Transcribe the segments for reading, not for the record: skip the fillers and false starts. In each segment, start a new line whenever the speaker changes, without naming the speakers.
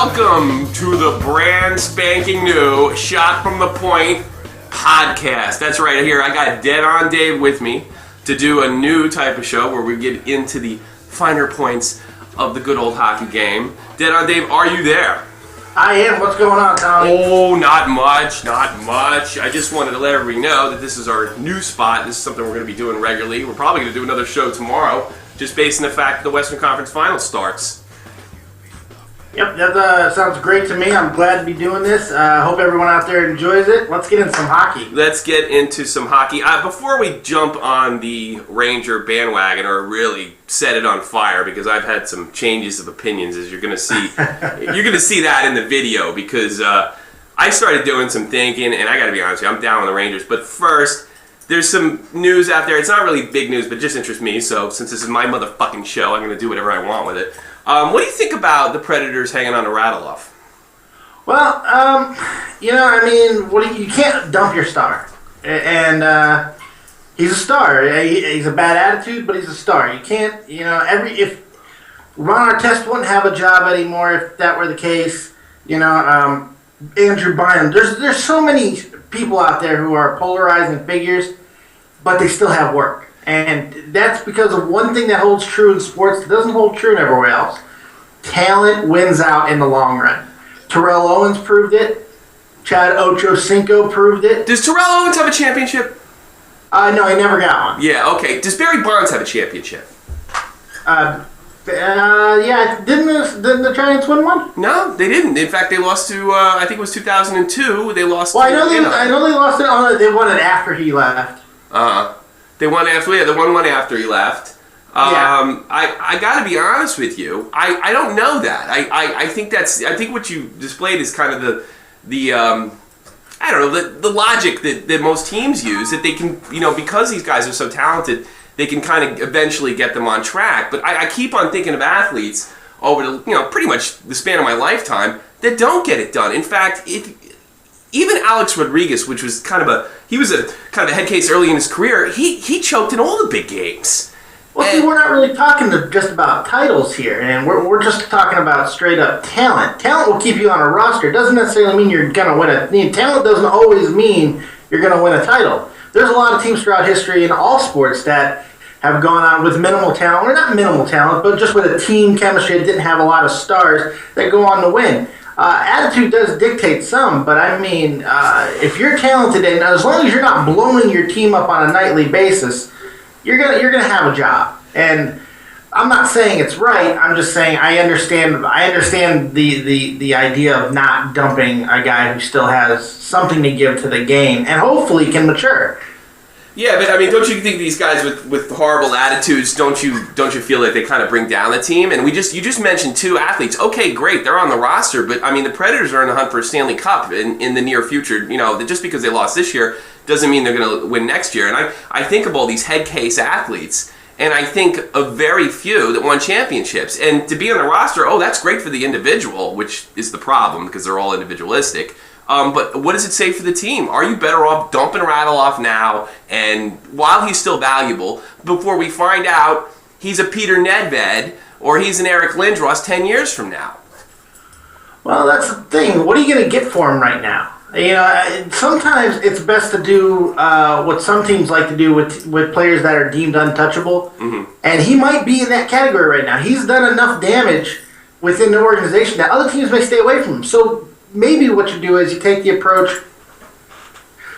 welcome to the brand spanking new Shot from the Point podcast. That's right, here I got Dead on Dave with me to do a new type of show where we get into the finer points of the good old hockey game. Dead on Dave, are you there?
I am. What's going on, Tommy?
Oh, not much. I just wanted to let everybody know that this is our new spot. This is something we're going to be doing regularly. We're probably going to do another show tomorrow, just based on the fact that the Western Conference Finals starts.
Yep, that sounds great to me. I'm glad to be doing this. Hope everyone out there enjoys it. Let's get into some hockey.
Let's get into some hockey. Before we jump on the Ranger bandwagon, or really set it on fire, because I've had some changes of opinions, as you're going to see. You're going to see that in the video, because I started doing some thinking, and I got to be honest with you, I'm down on the Rangers. But first, there's some news out there. It's not really big news, but it just interests me. So since this is my motherfucking show, I'm going to do whatever I want with it. What do you think about the Predators hanging on to Radulov?
Well, you can't dump your star. And he's a star. He's a bad attitude, but he's a star. You can't, if Ron Artest wouldn't have a job anymore if that were the case. Andrew Bynum. There's so many people out there who are polarizing figures, but they still have work. And that's because of one thing that holds true in sports that doesn't hold true everywhere else. Talent wins out in the long run. Terrell Owens proved it. Chad Ochocinco proved it.
Does Terrell Owens have a championship?
No, he never got one.
Yeah, okay. Does Barry Bonds have a championship?
Yeah. Didn't the Giants win one?
No, they didn't. In fact, they lost to, I think it was 2002. They lost
I know they lost it. Oh, they won it after he left.
They won after, they won one after he left. I got to be honest with you. I don't know that. I think what you displayed is kind of the logic that most teams use, that they can, because these guys are so talented, they can kind of eventually get them on track. But I keep on thinking of athletes over the, pretty much the span of my lifetime that don't get it done. In fact, even Alex Rodriguez, which was kind of a head case early in his career, he choked in all the big games.
Well, see, we're not really talking just about titles here, and we're just talking about straight up talent. Talent will keep you on a roster. It doesn't necessarily mean you're going to win talent doesn't always mean you're going to win a title. There's a lot of teams throughout history in all sports that have gone on with minimal talent, or not minimal talent, but just with a team chemistry that didn't have a lot of stars that go on to win. Attitude does dictate some, but if you're talented, and as long as you're not blowing your team up on a nightly basis, you're gonna have a job. And I'm not saying it's right. I'm just saying I understand the idea of not dumping a guy who still has something to give to the game and hopefully can mature.
Yeah, but don't you think these guys with horrible attitudes, don't you feel like they kind of bring down the team? And you just mentioned two athletes. Okay, great, they're on the roster, but the Predators are in the hunt for a Stanley Cup in the near future. Just because they lost this year doesn't mean they're going to win next year. And I think of all these head case athletes, and I think of very few that won championships. And to be on the roster, that's great for the individual, which is the problem because they're all individualistic. But what does it say for the team? Are you better off dumping Radulov now, and while he's still valuable, before we find out he's a Peter Nedved or he's an Eric Lindros 10 years from now?
Well, that's the thing. What are you going to get for him right now? Sometimes it's best to do what some teams like to do with players that are deemed untouchable. Mm-hmm. And he might be in that category right now. He's done enough damage within the organization that other teams may stay away from him. So maybe what you do is you take the approach,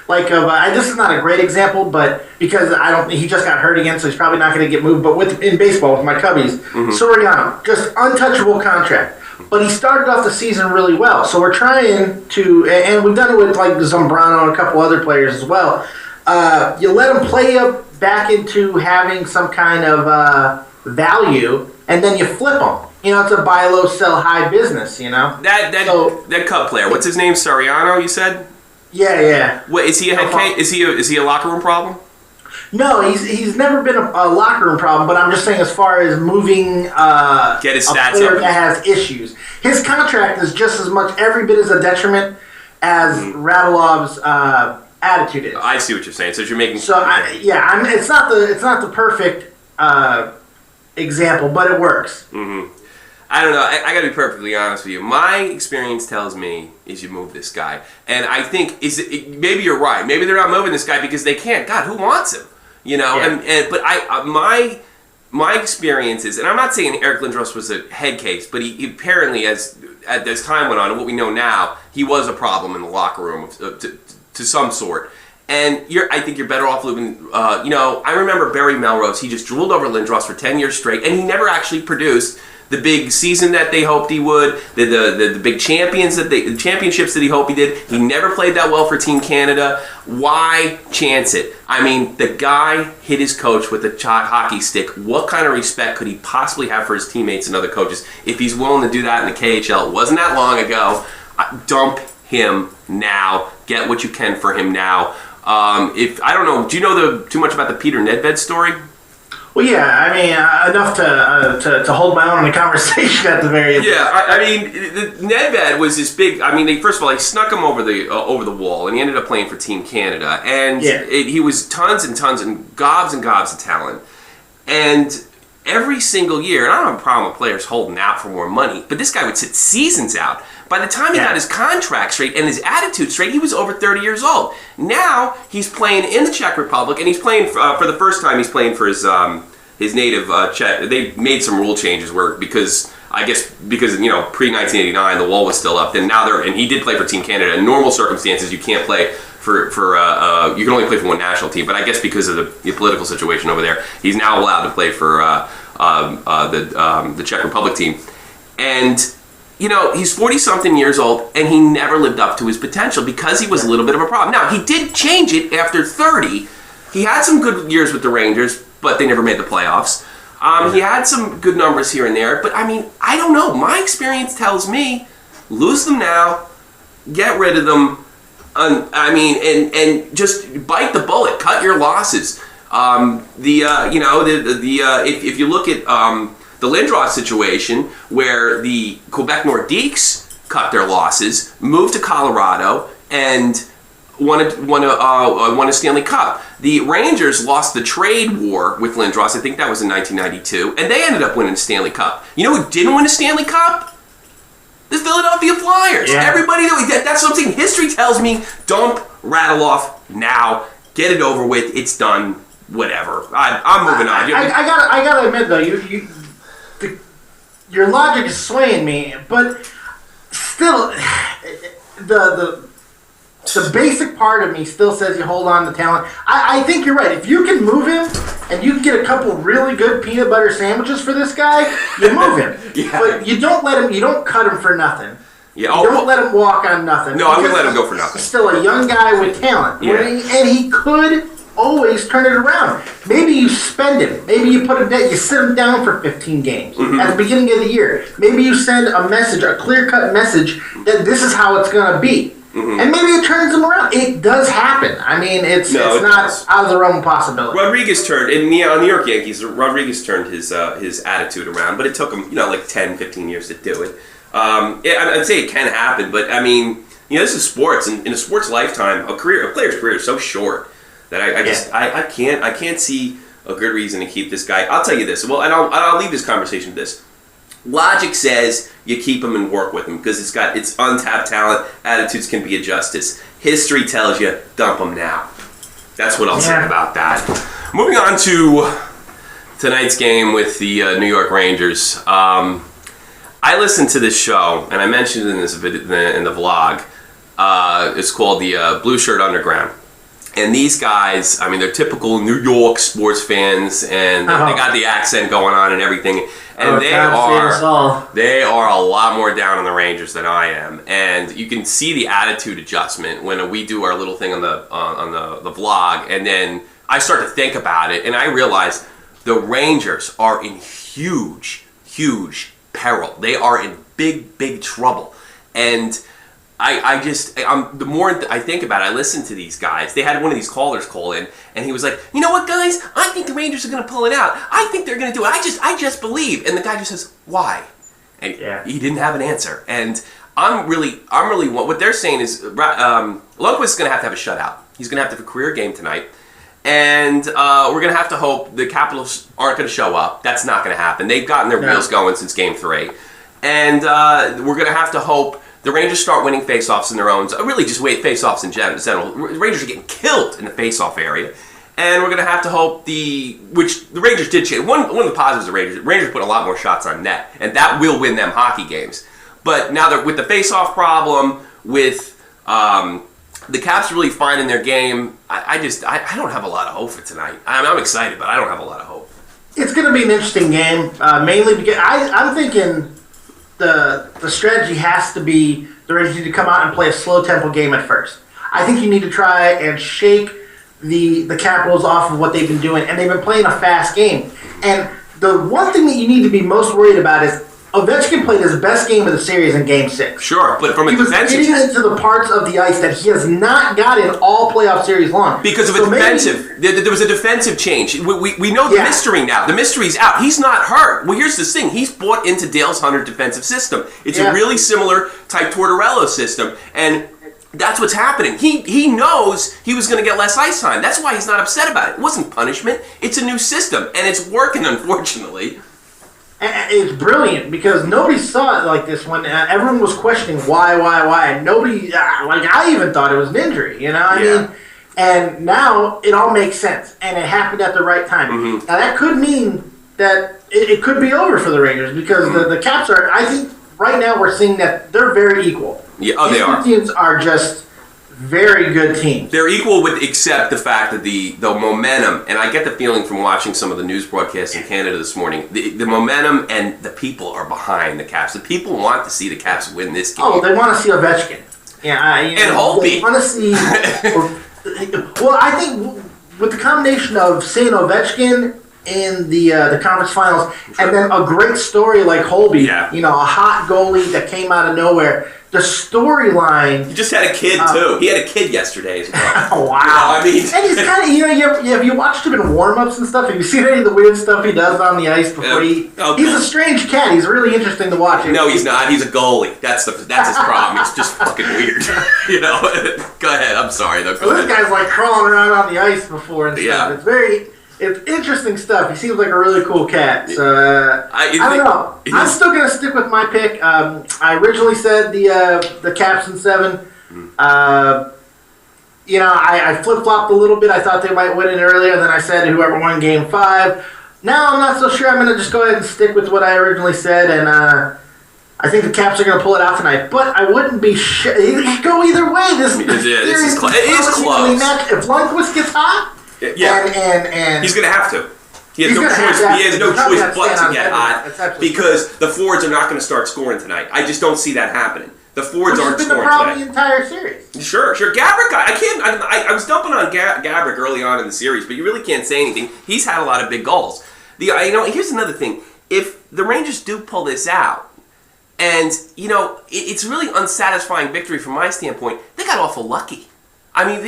this is not a great example, but because he just got hurt again, so he's probably not going to get moved. But in baseball with my Cubbies, Soriano, just untouchable contract. But he started off the season really well. So we're trying to, and we've done it with Zambrano and a couple other players as well. You let him play up back into having some kind of value, and then you flip him. It's a buy low, sell high business.
That Cub player, what's his name? Soriano, you said?
Yeah.
What is he a head case? Is he a locker room problem?
No, he's never been a locker room problem, but I'm just saying as far as moving
get his stats
a player
up.
That has issues. His contract is just as much, every bit as a detriment as Radulov's attitude is.
I see what you're saying. So you're making
it's not the perfect example, but it works.
Mm-hmm. I don't know. I got to be perfectly honest with you. My experience tells me is you move this guy, and I think maybe you're right. Maybe they're not moving this guy because they can't. God, who wants him? You know.
Yeah.
But my experience is, and I'm not saying Eric Lindros was a head case, but he apparently, as time went on, and what we know now, he was a problem in the locker room to some sort. And I think you're better off living. I remember Barry Melrose. He just drooled over Lindros for 10 years straight, and he never actually produced the big season that they hoped he would. The big the championships that he hoped he did. He never played that well for Team Canada. Why chance it? I mean, the guy hit his coach with a hockey stick. What kind of respect could he possibly have for his teammates and other coaches if he's willing to do that in the KHL? It wasn't that long ago. Dump him now. Get what you can for him now. If I don't know, do you know too much about the Peter Nedved story?
Well, yeah, I mean, enough to hold my own in the conversation at the very end.
Yeah, I mean, Nedved was this big. I mean, first of all, he snuck him over the wall, and he ended up playing for Team Canada, and he was tons and tons and gobs of talent, and every single year, and I don't have a problem with players holding out for more money, but this guy would sit seasons out. By the time he got his contract straight and his attitude straight, he was over 30 years old. Now he's playing in the Czech Republic, and he's playing for the first time. He's playing for his native Czech. They made some rule changes because pre-1989 the wall was still up. Then now and he did play for Team Canada. In normal circumstances, you can't play for you can only play for one national team. But I guess because of the political situation over there, he's now allowed to play for the Czech Republic team. And he's 40-something years old, and he never lived up to his potential because he was a little bit of a problem. Now, he did change it after 30. He had some good years with the Rangers, but they never made the playoffs. He had some good numbers here and there, but, I mean, I don't know. My experience tells me, lose them now, get rid of them, and just bite the bullet, cut your losses. If you look at the Lindros situation, where the Quebec Nordiques cut their losses, moved to Colorado, and won a Stanley Cup. The Rangers lost the trade war with Lindros. I think that was in 1992, and they ended up winning a Stanley Cup. You know who didn't win a Stanley Cup? The Philadelphia Flyers.
Yeah.
Everybody that's what I'm saying. History tells me, dump, rattle off now, get it over with. It's done. Whatever. I'm moving on.
I gotta admit though, your logic is swaying me, but still, the basic part of me still says you hold on to talent. I think you're right. If you can move him and you can get a couple really good peanut butter sandwiches for this guy, you move him.
Yeah.
But you don't let him. You don't cut him for nothing.
Yeah.
You don't let him walk on nothing.
No, I'm gonna let him go for nothing.
He's still a young guy with talent,
Yeah.
and he could always turn it around. Maybe you spend him. Maybe you you sit him down for 15 games at the beginning of the year. Maybe you send a message, a clear-cut message that this is how it's going to be. And maybe it turns him around. It does happen. I mean, it's not out of the realm of possibility.
Rodriguez turned, on the New York Yankees, Rodriguez turned his attitude around, but it took him, like 10, 15 years to do it. I'd say it can happen, but I mean, this is sports, and in a sports lifetime, a player's career is so short that I can't see a good reason to keep this guy. I'll tell you this. Well, and I'll leave this conversation with this. Logic says you keep him and work with him because it's untapped talent. Attitudes can be adjusted. History tells you dump him now. That's what I'll say about that. Moving on to tonight's game with the New York Rangers. I listened to this show, and I mentioned it in this video, in the vlog. It's called the Blue Shirt Underground. And these guys, I mean, they're typical New York sports fans, and they got the accent going on and everything. And they are a lot more down on the Rangers than I am. And you can see the attitude adjustment when we do our little thing on the vlog, and then I start to think about it, and I realize the Rangers are in huge peril. They are in big trouble. And the more I think about it, I listen to these guys. They had one of these callers call in, and he was like, "You know what, guys? I think the Rangers are going to pull it out. I think they're going to do it. I just believe." And the guy just says, "Why?" And he didn't have an answer. And I'm really what they're saying is Lundqvist is going to have a shutout. He's going to have a career game tonight. And we're going to have to hope the Capitals aren't going to show up. That's not going to happen. They've gotten their wheels going since Game 3. And we're going to have to hope the Rangers start winning faceoffs in their own. Really, just faceoffs in general. The Rangers are getting killed in the faceoff area. And we're going to have to hope which the Rangers did change. One of the positives of the Rangers put a lot more shots on net. And that will win them hockey games. But now that with the faceoff problem, with the Caps really finding their game, I don't have a lot of hope for tonight. I'm excited, but I don't have a lot of hope.
It's going to be an interesting game, mainly because I'm thinking the strategy has to be the Rangers need to come out and play a slow tempo game at first. I think you need to try and shake the Capitals off of what they've been doing, and they've been playing a fast game. And the one thing that you need to be most worried about is Ovechkin played his best game of the series in Game 6.
Sure, but from a defensive...
He was getting into the parts of the ice that he has not gotten all playoff series long.
Because of a defensive... There was a defensive change. We know the mystery now. The mystery's out. He's not hurt. Well, here's the thing. He's bought into Dale's Hunter defensive system. It's a really similar type Tortorella system. And that's what's happening. He knows he was going to get less ice time. That's why he's not upset about it. It wasn't punishment. It's a new system. And it's working, unfortunately.
It's brilliant because nobody saw it like this when everyone was questioning why, and nobody, I even thought it was an injury, you know what I mean? And now it all makes sense, and it happened at the right time. Mm-hmm. Now that could mean that it could be over for the Rangers because the Caps are, I think right now we're seeing that they're very equal.
Yeah, they are.
These teams are just very good teams.
They're equal except the fact that the momentum, and I get the feeling from watching some of the news broadcasts in Canada this morning, the momentum and the people are behind the Caps. The people want to see the Caps win this game.
Oh, they want to see Ovechkin. Yeah,
and Holtby.
They want to see... well, I think with the combination of seeing Ovechkin in the conference finals and then a great story like Holtby, a hot goalie that came out of nowhere... The storyline.
He just had a kid too. He had a kid yesterday as well.
Oh, wow!
I mean,
and he's kind of have you watched him in warm-ups and stuff? Have you seen any of the weird stuff he does on the ice before he's a strange cat. He's really interesting to watch.
No, he's not. He's a goalie. That's his problem. He's just fucking weird. Go ahead. I'm sorry though.
This guy's like crawling around on the ice before and stuff. It's interesting stuff. He seems like a really cool cat. So, I don't know. I'm still going to stick with my pick. I originally said the Caps in 7. I flip-flopped a little bit. I thought they might win it earlier. Then I said whoever won Game 5. Now I'm not so sure. I'm going to just go ahead and stick with what I originally said. And I think the Caps are going to pull it out tonight. But I wouldn't be sure. It could go either way. It is close. If Lundqvist gets hot... And
he's going to have to. He has no choice. He has no choice but to get hot because the forwards are not going to start scoring tonight. I just don't see that happening. The forwards aren't scoring tonight.
The entire series.
Sure. Gabrick, I was dumping on Gabrick early on in the series, but you really can't say anything. He's had a lot of big goals. Here's another thing. If the Rangers do pull this out, and it's really unsatisfying victory from my standpoint, they got awful lucky. I mean,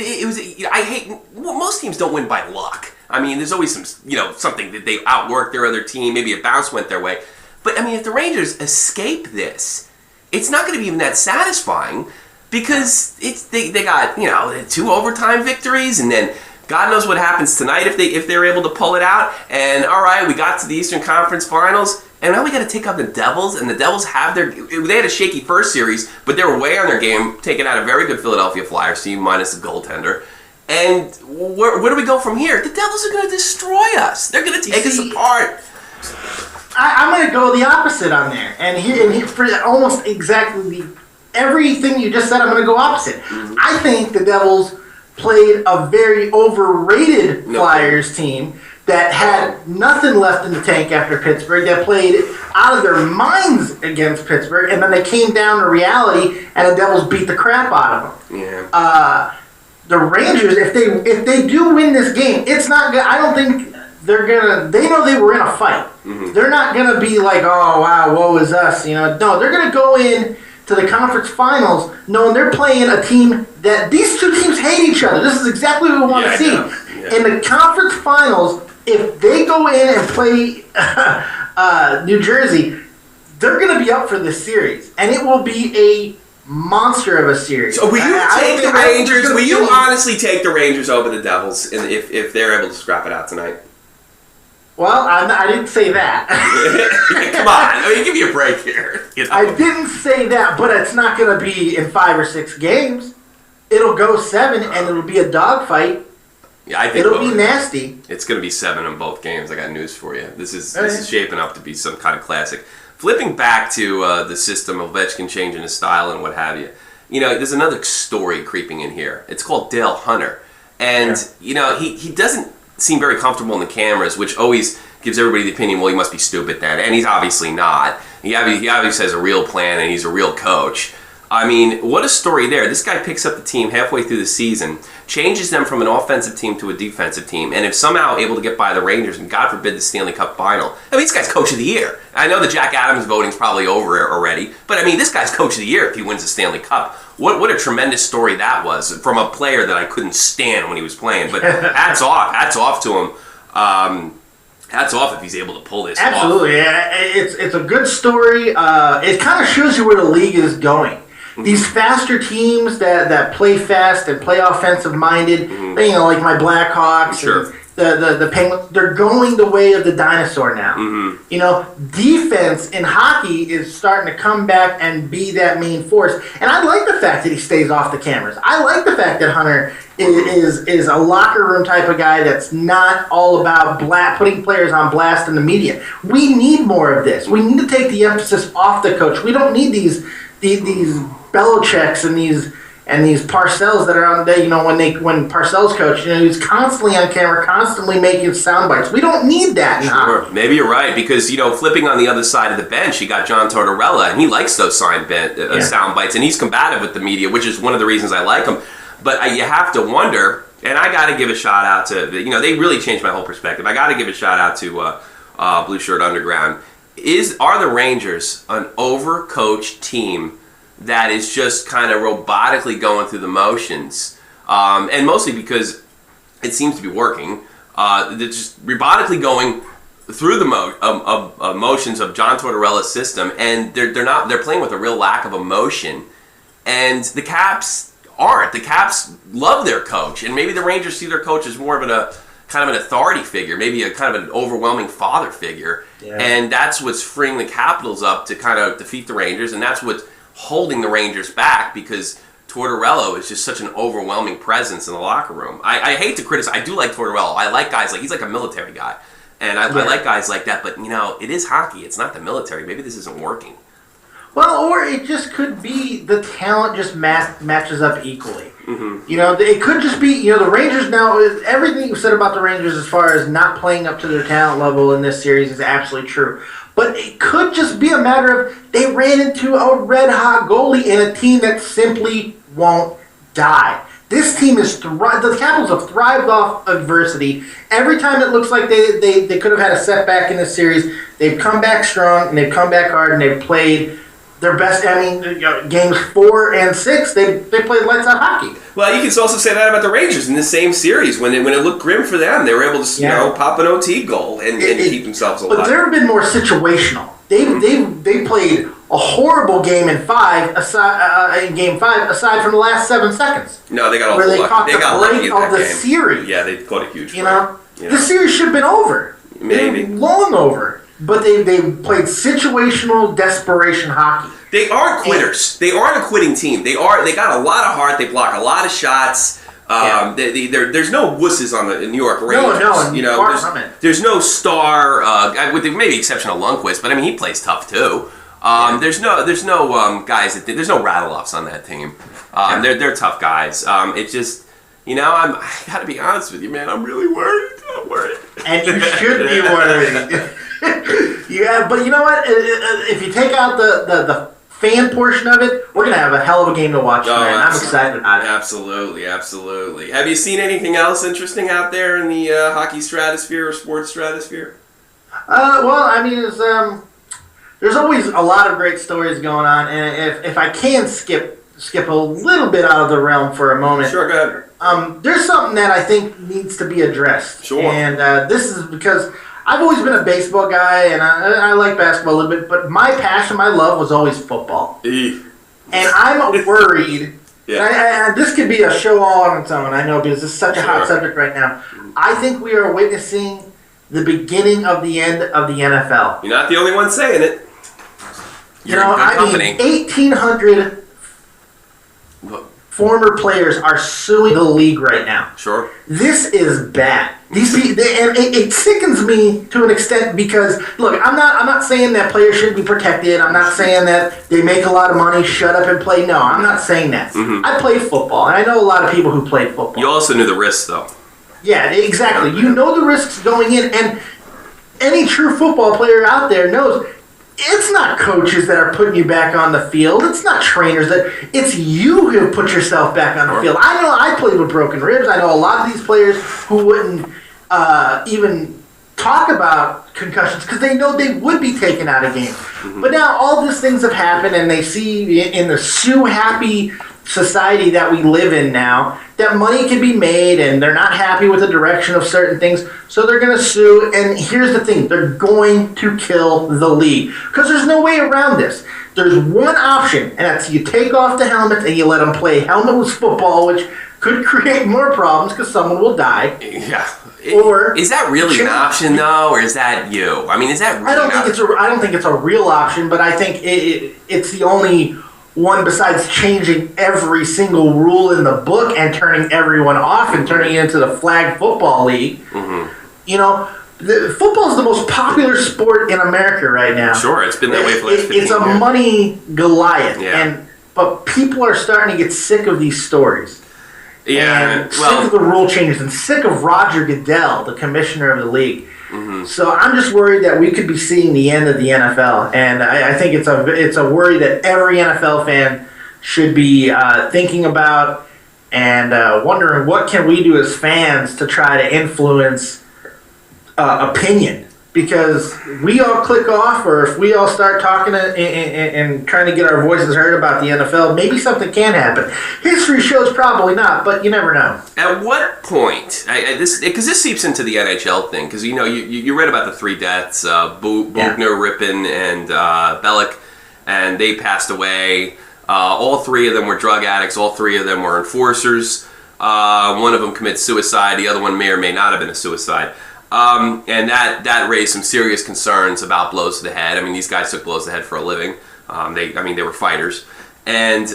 most teams don't win by luck. I mean, there's always something that they outwork their other team. Maybe a bounce went their way. But, I mean, if the Rangers escape this, it's not going to be even that satisfying because they got, 2 overtime victories and then God knows what happens tonight if they're able to pull it out. And, all right, we got to the Eastern Conference Finals. And now we got to take on the Devils, and the Devils they had a shaky first series, but they were way on their game, taking out a very good Philadelphia Flyers team, minus the goaltender. And where do we go from here? The Devils are going to destroy us. They're going to take us apart.
I'm going to go the opposite on there. And here for almost exactly everything you just said, I'm going to go opposite. Mm-hmm. I think the Devils played a very overrated Flyers team that had nothing left in the tank after Pittsburgh, that played out of their minds against Pittsburgh, and then they came down to reality, and the Devils beat the crap out of them.
Yeah.
The Rangers, if they do win this game, it's not good. I don't think they're gonna. They know they were in a fight. Mm-hmm. They're not gonna be like, oh wow, woe is us. No, they're gonna go in to the conference finals knowing they're playing a team that these two teams hate each other. This is exactly what we want to see. In the conference finals, if they go in and play New Jersey, they're going to be up for this series, and it will be a monster of a series.
So will you take the Rangers? Will you honestly take the Rangers over the Devils if they're able to scrap it out tonight?
Well, I didn't say that.
Come on, I mean, give me a break here. You know?
I didn't say that, but it's not going to be in 5 or 6 games. It'll go 7, and it'll be a dogfight.
Yeah, I think
it'll be nasty.
It's going to be 7 in both games. I got news for you. This is shaping up to be some kind of classic. Flipping back to the system, Ovechkin changing his style and what have you. You know, there's another story creeping in here. It's called Dale Hunter, and you know he doesn't seem very comfortable in the cameras, which always gives everybody the opinion, well, he must be stupid then, and he's obviously not. He obviously has a real plan, and he's a real coach. I mean, what a story there. This guy picks up the team halfway through the season, changes them from an offensive team to a defensive team, and if somehow able to get by the Rangers and, God forbid, the Stanley Cup final. I mean, this guy's Coach of the Year. I know the Jack Adams voting's probably over already, but I mean, this guy's Coach of the Year if he wins the Stanley Cup. What a tremendous story that was from a player that I couldn't stand when he was playing. But hats off to him. Hats off if he's able to pull this
Absolutely.
off.
Absolutely. It's a good story. It kind of shows you where the league is going. These faster teams that play fast and play offensive-minded, you know, like my Blackhawks,
Sure.
and the Penguins, they're going the way of the dinosaur now. You know, defense in hockey is starting to come back and be that main force. And I like the fact that he stays off the cameras. I like the fact that Hunter is a locker room type of guy that's not all about putting players on blast in the media. We need more of this. We need to take the emphasis off the coach. We don't need these Belichick's and these Parcells that are on there, you know, when Parcells coach, you know, he's constantly on camera, constantly making sound bites. We don't need that now.
Sure. Maybe you're right, because, you know, flipping on the other side of the bench, you got John Tortorella, and he likes those sound bites, and he's combative with the media, which is one of the reasons I like him. But you have to wonder, and I got to give a shout out to, you know, they really changed my whole perspective. I got to give a shout out to Blue Shirt Underground. Are the Rangers an overcoached team that is just kind of robotically going through the motions, and mostly because it seems to be working? They're just robotically going through the motions of John Tortorella's system, and they're playing with a real lack of emotion. And the Caps aren't. The Caps love their coach, and maybe the Rangers see their coach as more of a kind of an authority figure, maybe a kind of an overwhelming father figure, and that's what's freeing the Capitals up to kind of defeat the Rangers, and that's what's holding the Rangers back, because Tortorella is just such an overwhelming presence in the locker room. I hate to criticize. I do like Tortorella. I like guys he's like a military guy, and I like guys like that. But you know, it is hockey. It's not the military. Maybe this isn't working.
Well, or it just could be the talent just matches up equally. You know, it could just be, you know, the Rangers now, everything you said about the Rangers as far as not playing up to their talent level in this series is absolutely true. But it could just be a matter of they ran into a red-hot goalie in a team that simply won't die. This team is the Capitals have thrived off adversity. Every time it looks like they could have had a setback in this series, they've come back strong, and they've come back hard, and they've played their best. I mean, games 4 and 6, they played lights out hockey.
Well, you can also say that about the Rangers in the same series. When it looked grim for them, they were able to you know, pop an OT goal and keep themselves alive.
But they've been more situational. They played a horrible game in Game 5 aside from the last 7 seconds.
No, they got all
where they caught the break of the
game.
Series.
Yeah, they caught a huge break.
You know, the series should have been over.
Maybe
long over. But they played situational desperation hockey.
They aren't quitters. They aren't a quitting team. They got a lot of heart. They block a lot of shots. There's no wusses on the New York Rangers.
No,
you know, there's no star, with the maybe exception of Lundqvist, but I mean he plays tough too. There's no guys there's no rattle-offs on that team. They're tough guys. It's just, you know, I got to be honest with you, man. I'm really worried. I'm worried.
And you should be worried. Yeah, but you know what? If you take out the fan portion of it, we're going to have a hell of a game to watch tonight. I'm excited about it.
Absolutely, absolutely. Have you seen anything else interesting out there in the hockey stratosphere or sports stratosphere?
Well, I mean, there's always a lot of great stories going on, and if I can skip a little bit out of the realm for a moment.
Sure, go ahead.
There's something that I think needs to be addressed.
Sure.
And this is because I've always been a baseball guy, and I like basketball a little bit, but my passion, my love was always football. And I'm worried, and this could be a show all on its own, I know, because it's such a hot subject right now. I think we are witnessing the beginning of the end of the NFL.
You're not the only one saying it. You're in good company.
1,800 former players are suing the league right now.
Sure.
This is bad. These people, and it sickens me to an extent because look, I'm not saying that players shouldn't be protected. I'm not saying that they make a lot of money, shut up and play. No, I'm not saying that. Mm-hmm. I played football, and I know a lot of people who played football.
You also knew the risks, though.
Yeah, exactly. You know the risks going in, and any true football player out there knows it's not coaches that are putting you back on the field. It's not trainers it's you who put yourself back on the field. I know I played with broken ribs. I know a lot of these players who wouldn't even talk about concussions because they know they would be taken out of games. Mm-hmm. But now all these things have happened, and they see in the sue-happy society that we live in now that money can be made, and they're not happy with the direction of certain things, so they're going to sue. And here's the thing, they're going to kill the league because there's no way around this. There's one option, and that's you take off the helmets and you let them play helmetless football, which could create more problems because someone will die.
Yeah.
Or
is that really an option though, or is that you? I mean, is that really?
I don't think it's a real option, but I think it's the only one besides changing every single rule in the book and turning everyone off and turning it into the flag football league. Mm-hmm. You know, football is the most popular sport in America right now.
Sure, it's been that way for the last 15
years. It's a money Goliath, but people are starting to get sick of these stories.
Yeah,
and sick of the rule changes and sick of Roger Goodell, the commissioner of the league. Mm-hmm. So I'm just worried that we could be seeing the end of the NFL, and I think it's a worry that every NFL fan should be thinking about and wondering what can we do as fans to try to influence opinion. Because we all click off, or if we all start talking and trying to get our voices heard about the NFL, maybe something can happen. History shows probably not, but you never know.
At what point, because this seeps into the NHL thing, because you read about the 3 deaths, Bogner, Rippon, and Bellick, and they passed away. All 3 of them were drug addicts. All 3 of them were enforcers. One of them commits suicide. The other one may or may not have been a suicide. And that raised some serious concerns about blows to the head. I mean, these guys took blows to the head for a living. They were fighters. And,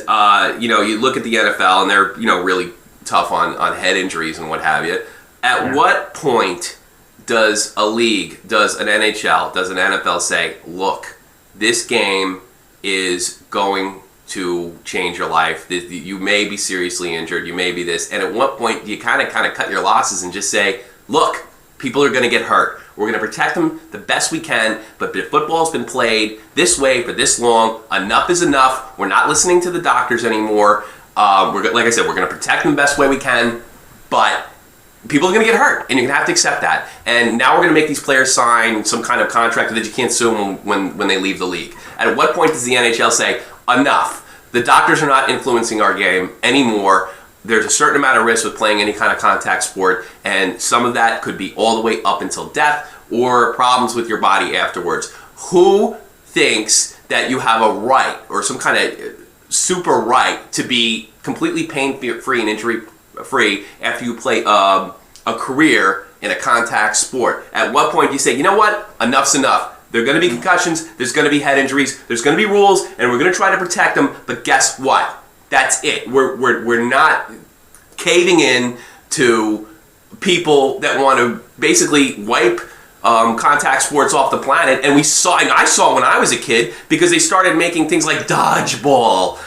you look at the NFL and they're, really tough on head injuries and what have you. At what point does a league, does an NHL, does an NFL say, look, this game is going to change your life. You may be seriously injured. You may be this. And at what point do you kind of cut your losses and just say, look, people are going to get hurt. We're going to protect them the best we can, but if football's been played this way for this long, enough is enough. We're not listening to the doctors anymore. Like I said, we're going to protect them the best way we can, but people are going to get hurt, and you're going to have to accept that. And now we're going to make these players sign some kind of contract that you can't sue them when they leave the league. At what point does the NHL say, enough? The doctors are not influencing our game anymore. There's a certain amount of risk with playing any kind of contact sport, and some of that could be all the way up until death or problems with your body afterwards. Who thinks that you have a right or some kind of super right to be completely pain-free and injury-free after you play a career in a contact sport? At what point do you say, you know what, enough's enough? There are going to be concussions, there's going to be head injuries, there's going to be rules, and we're going to try to protect them, but guess what? That's it. We're not caving in to people that want to basically wipe contact sports off the planet. And I saw when I was a kid, because they started making things like dodgeball.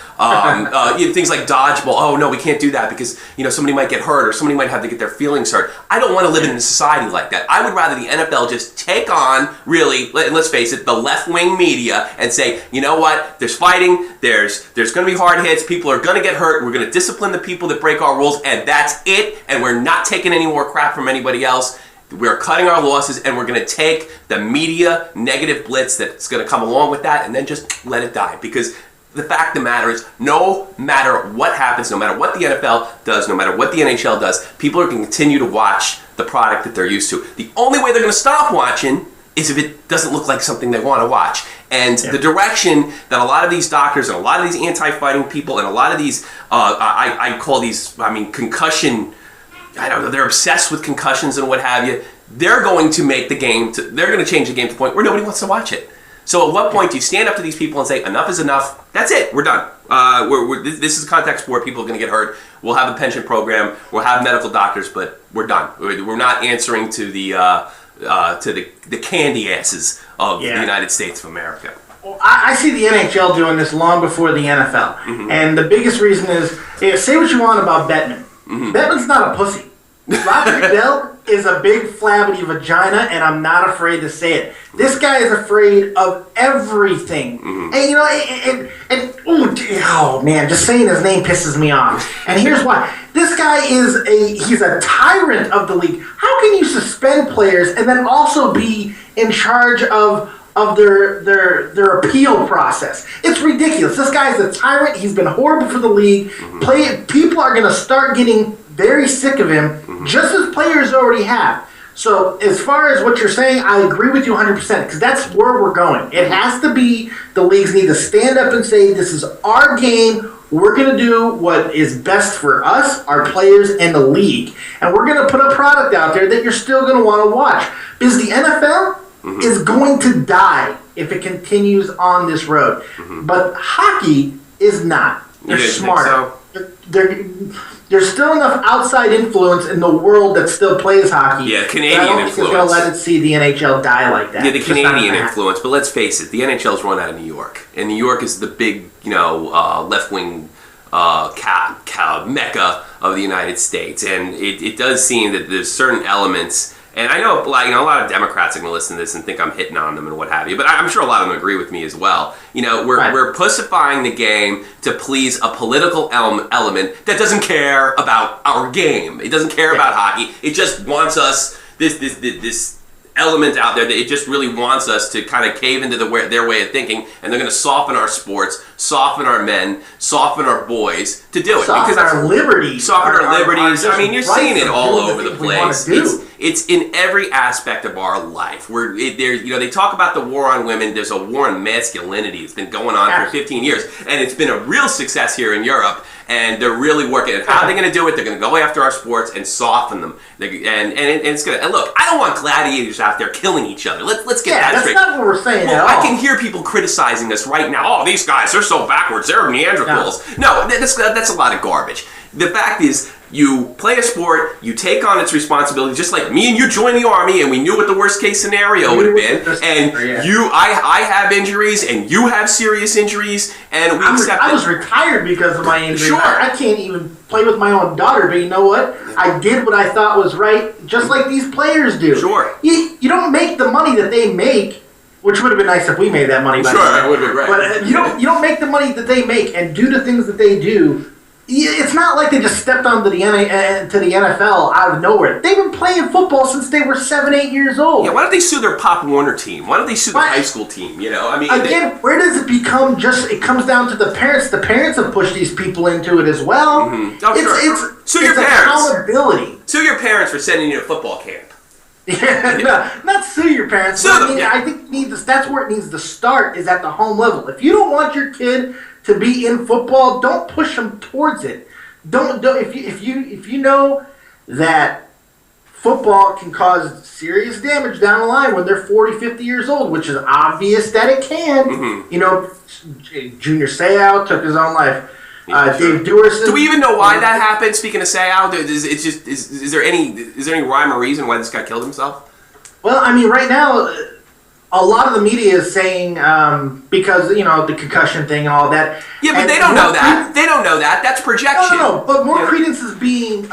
Things like dodgeball. Oh no, we can't do that because somebody might get hurt or somebody might have to get their feelings hurt. I don't want to live in a society like that. I would rather the NFL just take on, really, let's face it, the left-wing media and say, you know what? There's fighting. There's going to be hard hits. People are going to get hurt. We're going to discipline the people that break our rules, and that's it. And we're not taking any more crap from anybody else. We're cutting our losses, and we're going to take the media negative blitz that's going to come along with that, and then just let it die. Because the fact of the matter is, no matter what happens, no matter what the NFL does, no matter what the NHL does, people are going to continue to watch the product that they're used to. The only way they're going to stop watching is if it doesn't look like something they want to watch. And the direction that a lot of these doctors and a lot of these anti-fighting people and a lot of these, I call these, concussion, I don't know, they're obsessed with concussions and what have you. they're going to make the game. They're going to change the game to the point where nobody wants to watch it. So at what point do you stand up to these people and say, enough is enough? That's it. We're done. This is a contact sport. People are going to get hurt. We'll have a pension program. We'll have medical doctors, but we're done. We're not answering to the candy asses of the United States of America.
Well, I see the NHL doing this long before the NFL. Mm-hmm. And the biggest reason is, say what you want about Bettman. Mm-hmm. Bettman's not a pussy. Roger Goodell is a big flabby vagina, and I'm not afraid to say it. This guy is afraid of everything. Mm-hmm. And oh man, just saying his name pisses me off. And here's why. This guy he's a tyrant of the league. How can you suspend players and then also be in charge of their appeal process? It's ridiculous. This guy's a tyrant. He's been horrible for the league. Mm-hmm. People are going to start getting very sick of him, mm-hmm. just as players already have. So as far as what you're saying, I agree with you 100% because that's where we're going. It has to be, the leagues need to stand up and say, this is our game. We're going to do what is best for us, our players, and the league. And we're going to put a product out there that you're still going to want to watch. Because the NFL mm-hmm. is going to die if it continues on this road. Mm-hmm. But hockey is not. They're smarter. There's still enough outside influence in the world that still plays hockey.
Yeah, Canadian influence. I don't think it's
going to let it see the NHL die like that.
Yeah, the Canadian influence. But let's face it, the NHL's run out of New York. And New York is the big, left-wing mecca of the United States. And it does seem that there's certain elements. And I know, a lot of Democrats are going to listen to this and think I'm hitting on them and what have you, but I'm sure a lot of them agree with me as well. We're pussifying the game to please a political element that doesn't care about our game. It doesn't care about hockey. It just wants us this element out there that it just really wants us to kind of cave into their way of thinking, and they're going to soften our sports, soften our men, soften our boys to do it.
Soften our liberties.
Soften our liberties. I mean, you're seeing it all over the place. It's in every aspect of our life. They talk about the war on women. There's a war on masculinity. It's been going on for 15 years, and it's been a real success here in Europe. And they're really working. And how are they going to do it? They're going to go after our sports and soften them. And it's going to. And look, I don't want gladiators out there killing each other. Let's get that straight.
That's not what we're saying at all.
I can hear people criticizing us right now. Oh, these guys, they're so backwards. They're Neanderthals. No, that's a lot of garbage. The fact is, you play a sport, you take on its responsibility, just like me and you joined the Army, and we knew what the worst case scenario would have been. And I have injuries, and you have serious injuries, and we accept it.
I was retired because of my injury.
Sure.
I can't even play with my own daughter, but you know what? I did what I thought was right, just like these players do.
Sure.
You don't make the money that they make, which would have been nice if we made that money.
Sure, that would have been great.
But you don't make the money that they make and do the things that they do. It's not like they just stepped onto the NFL out of nowhere. They've been playing football since they were 7, 8 years old.
Yeah, why don't they sue their Pop Warner team? Why don't they sue the high school team?
Where does it become it comes down to the parents. The parents have pushed these people into it as well.
Mm-hmm. Oh, sue your parents.
Accountability.
Sue your parents for sending you to football camp.
Yeah, not sue your parents.
Sue them.
I think that's where it needs to start, is at the home level. If you don't want your kid to be in football, don't push them towards it. Don't if you know that football can cause serious damage down the line when they're 40, 50 years old, which is obvious that it can. Mm-hmm. Junior Seau took his own life. Dave Duerson.
Do we even know why that happened? Speaking of Seau, is there any rhyme or reason why this guy killed himself?
Well, I mean, right now, a lot of the media is saying because the concussion thing and all that.
Yeah, but they don't know that. They don't know that. That's projection.
No. But more credence is being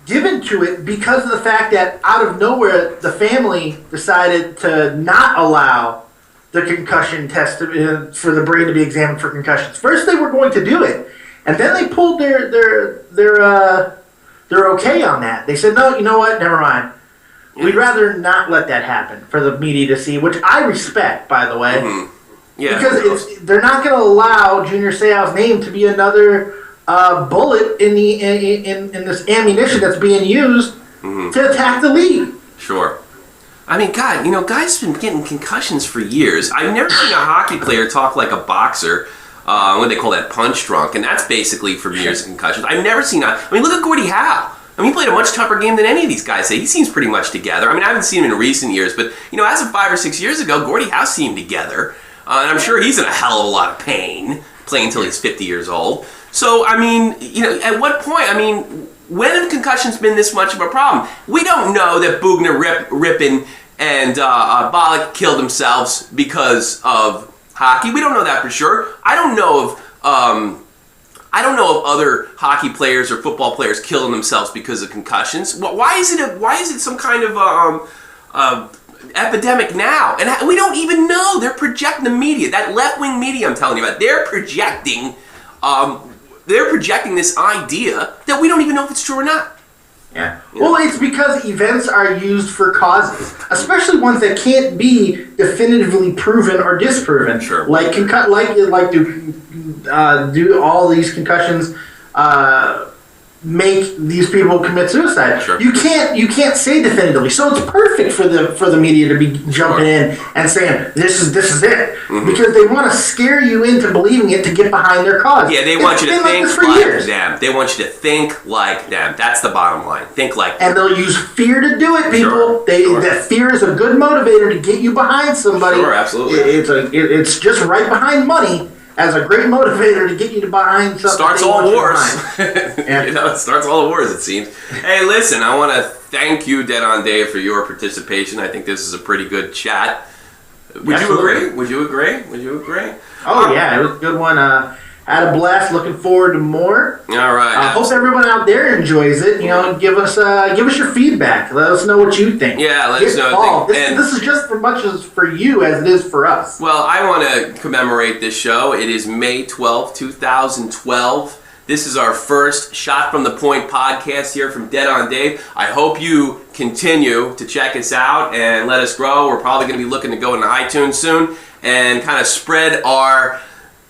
given to it because of the fact that out of nowhere, the family decided to not allow the concussion test for the brain to be examined for concussions. First, they were going to do it, and then they pulled their okay on that. They said, no, you know what? Never mind. We'd rather not let that happen for the media to see, which I respect, by the way. Mm-hmm. Yeah, because they're not going to allow Junior Seau's name to be another bullet in this ammunition that's being used to attack the league.
Sure. I mean, God, guys have been getting concussions for years. I've never seen a hockey player talk like a boxer. What they call that, punch drunk, and that's basically from years of concussions. I've never seen look at Gordie Howe. I mean, he played a much tougher game than any of these guys. He seems pretty much together. I mean, I haven't seen him in recent years, but, as of 5 or 6 years ago, Gordie Howe seemed together. And I'm sure he's in a hell of a lot of pain playing until he's 50 years old. So, I mean, at what point, when have concussions been this much of a problem? We don't know that Bugner, Rippin, and Bollock killed themselves because of hockey. We don't know that for sure. I don't know of other hockey players or football players killing themselves because of concussions. Why is it some kind of epidemic now? And we don't even know. They're projecting the media, that left-wing media I'm telling you about. They're projecting this idea that we don't even know if it's true or not.
Yeah. Well, it's because events are used for causes, especially ones that can't be definitively proven or disproven.
Sure.
Like do all these concussions make these people commit suicide?
Sure.
You can't say definitively. So it's perfect for the media to be jumping in and saying this is it, because they want to scare you into believing it to get behind their cause.
Yeah, they want you to think
like
them. They want you to think like them. That's the bottom line. Think like them.
And they'll use fear to do it, people.
Sure.
That fear is a good motivator to get you behind somebody.
Sure, absolutely.
It's just right behind money as a great motivator to get you to behind something.
Starts all wars.
Yeah.
It starts all the wars, it seems. Hey, listen, I want to thank you, Dead on Dave, for your participation. I think this is a pretty good chat. Would you agree?
Oh, yeah, it was a good one. Had a blast. Looking forward to more.
All right.
Hope everyone out there enjoys it. Give us your feedback. Let us know what you think.
Yeah, let us know.
This is just as much as for you as it is for us.
Well, I want to commemorate this show. It is May 12th, 2012. This is our first Shot from the Point podcast here from Dead on Dave. I hope you continue to check us out and let us grow. We're probably going to be looking to go into iTunes soon and kind of spread our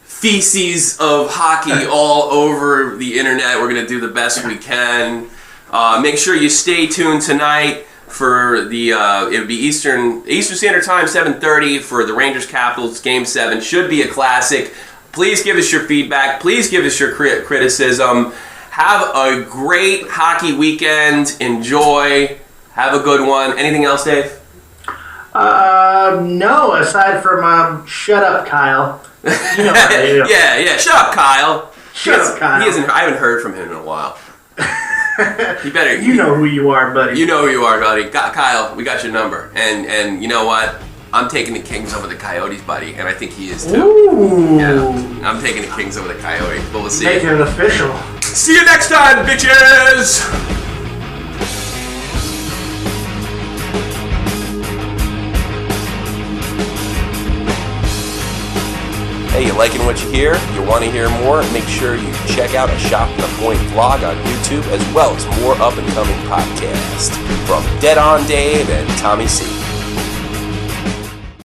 feces of hockey all over the internet. We're going to do the best we can. Make sure you stay tuned tonight for the it would be Eastern Standard Time, 7:30 for the Rangers Capitals Game 7. Should be a classic. Please give us your feedback. Please give us your criticism. Have a great hockey weekend. Enjoy. Have a good one. Anything else, Dave?
No, aside from shut up, Kyle. You know what I do.
Yeah. Shut up, Kyle.
Shut up, Kyle.
I haven't heard from him in a while. You better.
You know who you are, buddy.
You know who you are, buddy. Kyle, we got your number. And you know what? I'm taking the Kings over the Coyotes, buddy, and I think he is too.
Ooh.
Yeah, I'm taking the Kings over the Coyotes, but we'll see.
Making it official.
See you next time, bitches! Hey, you liking what you hear? You want to hear more? Make sure you check out a Shot from the Point vlog on YouTube, as well as more up-and-coming podcasts from Dead on Dave and Tommy C.